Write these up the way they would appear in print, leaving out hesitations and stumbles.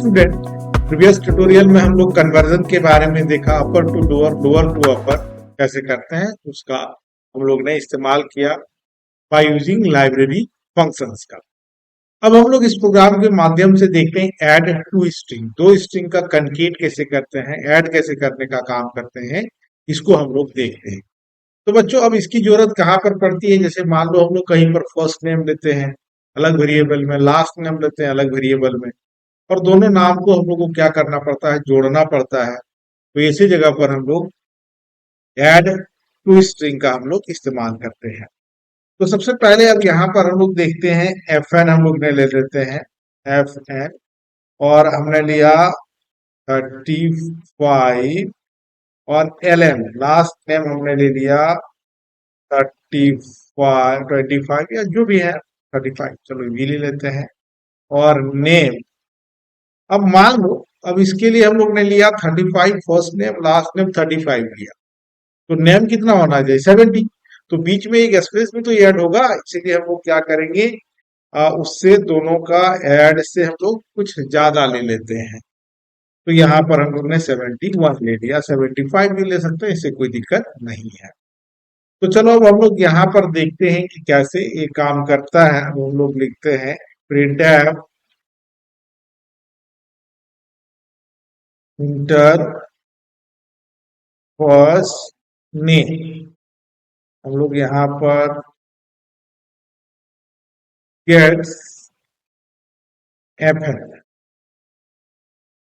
Student, previous tutorial में हम लोग कन्वर्जन के बारे में देखा, upper to lower, lower to upper कैसे करते हैं उसका हम लोग ने इस्तेमाल किया बाय यूजिंग लाइब्रेरी फंक्शंस का। अब हम लोग इस प्रोग्राम के माध्यम से देखते हैं ऐड टू स्ट्रिंग, दो स्ट्रिंग का कनकेट कैसे करते हैं, ऐड कैसे करने का काम करते हैं, इसको हम लोग देखते हैं। तो बच्चों अब इसकी जरूरत कहाँ पर पड़ती है, जैसे मान लो हम लोग कहीं पर फर्स्ट नेम लेते हैं अलग वेरिएबल में, लास्ट नेम लेते हैं अलग वेरिएबल में, और दोनों नाम को हम लोग को क्या करना पड़ता है, जोड़ना पड़ता है। तो इसी जगह पर हम लोग ऐड टू स्ट्रिंग का हम लोग इस्तेमाल करते हैं। तो सबसे पहले अब यहाँ पर हम लोग देखते हैं एफ एन हम लोग ने ले लेते हैं, एफ एन, और हमने लिया 35 और एल एम लास्ट नेम हमने ले लिया 25 या जो भी है 35, चलो ये ले लेते हैं। और नेम, अब मान लो अब इसके लिए हम लोग ने लिया 35 फर्स्ट नेम, लास्ट नेम 35 लिया, तो नेम कितना होना चाहिए 70। तो बीच में एक स्पेस भी तो ऐड होगा, इसीलिए हम लोग क्या करेंगे, उससे दोनों का ऐड से हम लोग कुछ ज्यादा ले लेते हैं। तो यहाँ पर हम लोग ने 71 ले लिया, 75 भी ले सकते हैं, इससे कोई दिक्कत नहीं है। तो चलो अब हम लोग यहाँ पर देखते हैं कि कैसे ये काम करता है। अब हम लोग लिखते हैं printf इंटर फर्स्ट नेम, हम लोग यहाँ पर गेट्स एफ है।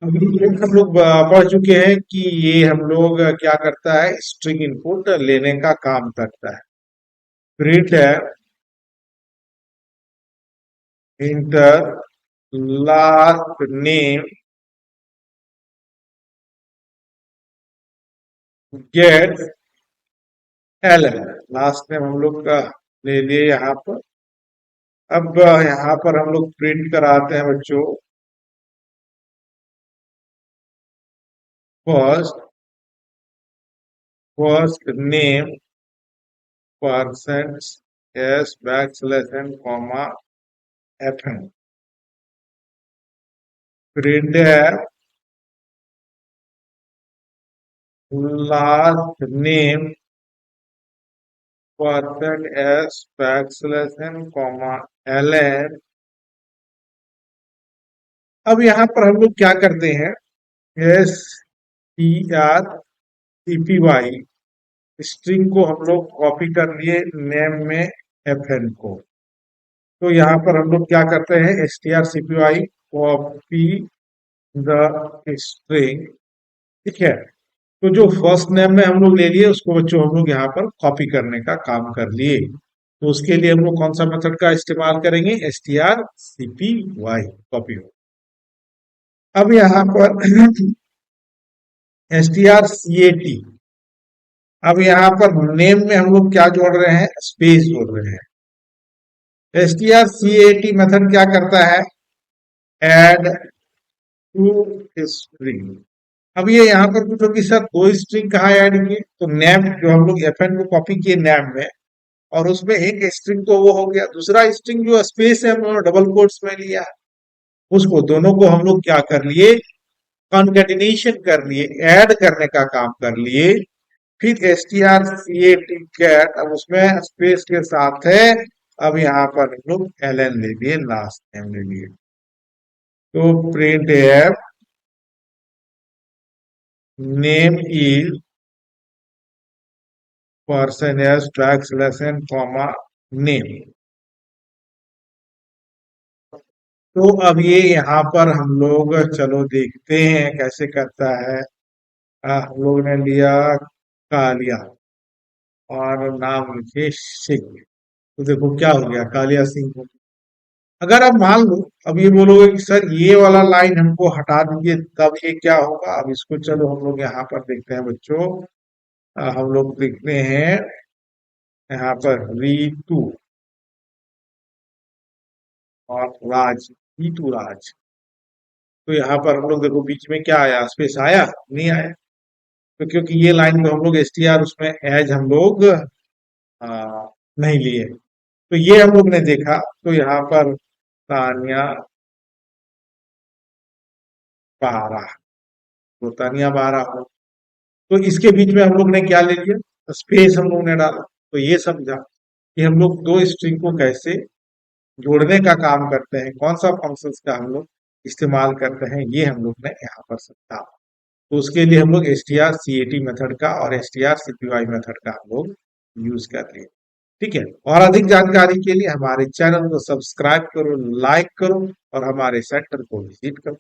अभी हम लोग पढ़ चुके हैं कि ये हम लोग क्या करता है, स्ट्रिंग इनपुट लेने का काम करता है। प्रिंट है inter last name gate L, last name हम लोग का ले लिए यहाँ पर। अब यहाँ पर हम लोग प्रिंट कराते हैं बच्चों first name percent S backslash N comma F N, print है last name percent S backslash N comma L N. अब यहाँ पर हम लोग क्या करते हैं, S T R C P Y string को हम लोग कॉपी कर लिए नेम में एफ एन को। तो यहाँ पर हम लोग क्या करते हैं, S T R C P Y copy the string, ठीक है। तो जो फर्स्ट नेम में हम लोग ले लिए उसको बच्चों हम लोग यहाँ पर कॉपी करने का काम कर लिए। तो उसके लिए हम लोग कौन सा मेथड का इस्तेमाल करेंगे, S T R C P Y copy हो। अब यहाँ पर S T R C A T, अब यहाँ पर नेम में हम लोग क्या जोड़ रहे हैं, स्पेस जोड़ रहे हैं। S T R C A T method क्या करता है, एड टू स्ट्रिंग। अब ये यहाँ पर पूछो कि सर दो स्ट्रिंग कहाँ ऐड किए, तो नेम जो हम लोग एफ एन को कॉपी किए नेम में, और उसमें एक स्ट्रिंग तो वो हो गया, दूसरा स्ट्रिंग जो स्पेस है हम लोग डबल कोट्स में लिया, उसको दोनों को हम लोग क्या कर लिए, कॉन्केटिनेशन कर लिए, ऐड करने का काम कर लिए। फिर S T R C A T cat, अब उसमें स्पेस के साथ है, अब यहाँ पर हम लोग एल एन ले लिए, लास्ट नेम ले लिए। तो print F name is person S backslash N comma name. तो अब ये यहाँ पर हम लोग चलो देखते हैं कैसे करता है। हम लोग ने लिया कालिया और नाम लिखे सिंह, तो देखो क्या हो गया, कालिया सिंह हो गया। अगर आप मान लो अब ये बोलोगे कि सर ये वाला लाइन हमको हटा दीजिए, तब ये क्या होगा, अब इसको चलो हम लोग यहाँ पर देखते हैं बच्चों। हम लोग देखते हैं यहाँ पर रीतू और राज, रीतू राज। तो यहाँ पर हम लोग देखो बीच में क्या आया, स्पेस आया नहीं आया, तो क्योंकि ये लाइन को हम लोग एस टी आर उसमें एज हम लोग नहीं लिए, तो ये हम लोग ने देखा। तो यहाँ पर तानिया 12 तानिया 12 हो, तो इसके बीच में हम लोग ने क्या ले लिया, तो स्पेस हम लोग ने डाला। तो ये समझा कि हम लोग दो स्ट्रिंग को कैसे जोड़ने का काम करते हैं, कौन सा फंक्शंस का हम लोग इस्तेमाल करते हैं, ये हम लोग ने यहाँ पर समझा। तो उसके लिए हम लोग strcat मेथड का और strcpy मेथड का हम लोग यूज कर रहे हैं। ठीक है, और अधिक जानकारी के लिए हमारे चैनल को सब्सक्राइब करो, लाइक करो और हमारे सेंटर को विजिट करो।